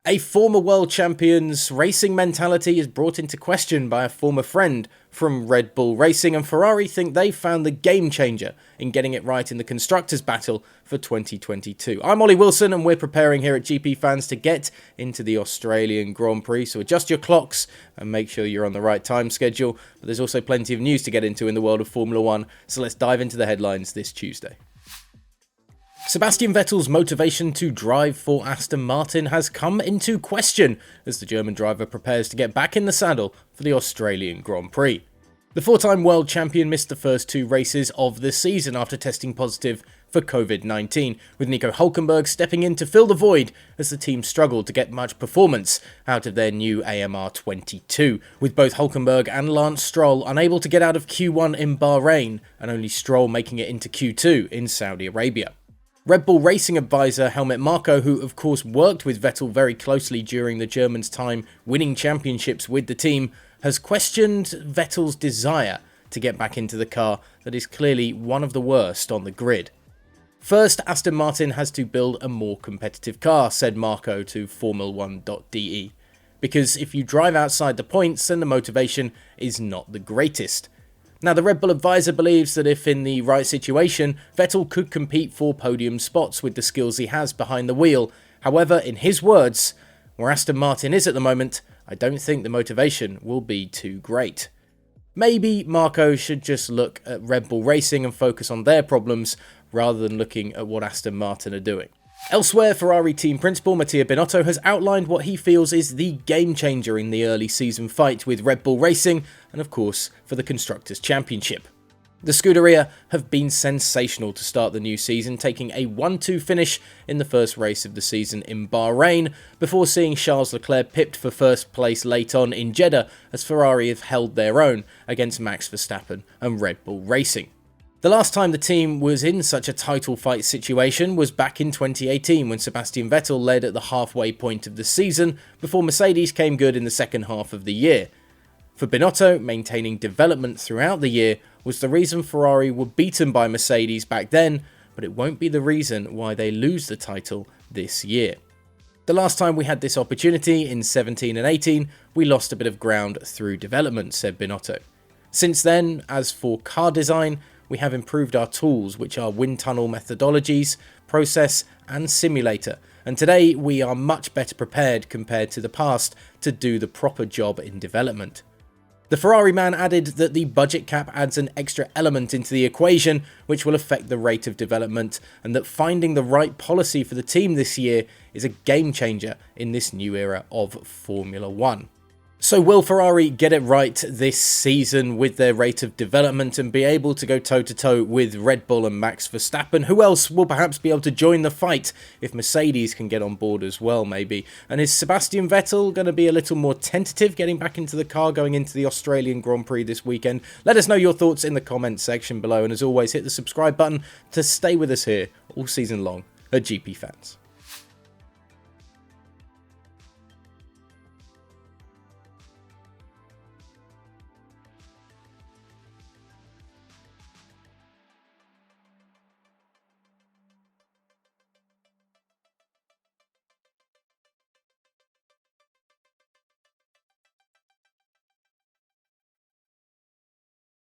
A former world champion's racing mentality is brought into question by a former friend from Red Bull Racing, and Ferrari think they found the game changer in getting it right in the Constructors battle for 2022. I'm Ollie Wilson, and we're preparing here at GPFans to get into the Australian Grand Prix, so adjust your clocks and make sure you're on the right time schedule. But there's also plenty of news to get into in the world of Formula 1, so let's dive into the headlines this Tuesday. Sebastian Vettel's motivation to drive for Aston Martin has come into question as the German driver prepares to get back in the saddle for the Australian Grand Prix. The four-time world champion missed the first two races of the season after testing positive for COVID-19, with Nico Hülkenberg stepping in to fill the void as the team struggled to get much performance out of their new AMR 22, with both Hülkenberg and Lance Stroll unable to get out of Q1 in Bahrain, and only Stroll making it into Q2 in Saudi Arabia. Red Bull Racing advisor Helmut Marko, who of course worked with Vettel very closely during the German's time winning championships with the team, has questioned Vettel's desire to get back into the car that is clearly one of the worst on the grid. First, Aston Martin has to build a more competitive car, said Marko to Formula1.de, because if you drive outside the points, then the motivation is not the greatest. Now, the Red Bull advisor believes that if in the right situation, Vettel could compete for podium spots with the skills he has behind the wheel. However, in his words, where Aston Martin is at the moment, I don't think the motivation will be too great. Maybe Marko should just look at Red Bull Racing and focus on their problems rather than looking at what Aston Martin are doing. Elsewhere, Ferrari team principal Mattia Binotto has outlined what he feels is the game changer in the early season fight with Red Bull Racing and of course for the Constructors' Championship. The Scuderia have been sensational to start the new season, taking a 1-2 finish in the first race of the season in Bahrain, before seeing Charles Leclerc pipped for first place late on in Jeddah as Ferrari have held their own against Max Verstappen and Red Bull Racing. The last time the team was in such a title fight situation was back in 2018 when Sebastian Vettel led at the halfway point of the season before Mercedes came good in the second half of the year. For Binotto, maintaining development throughout the year was the reason Ferrari were beaten by Mercedes back then, but it won't be the reason why they lose the title this year. The last time we had this opportunity, in 17 and 18, we lost a bit of ground through development, said Binotto. Since then, as for car design, we have improved our tools, which are wind tunnel methodologies, process and simulator, and today we are much better prepared compared to the past to do the proper job in development. The Ferrari man added that the budget cap adds an extra element into the equation which will affect the rate of development, and that finding the right policy for the team this year is a game changer in this new era of Formula 1. So will Ferrari get it right this season with their rate of development and be able to go toe-to-toe with Red Bull and Max Verstappen? Who else will perhaps be able to join the fight if Mercedes can get on board as well, maybe? And is Sebastian Vettel going to be a little more tentative getting back into the car going into the Australian Grand Prix this weekend? Let us know your thoughts in the comments section below, and as always, hit the subscribe button to stay with us here all season long at GPFans.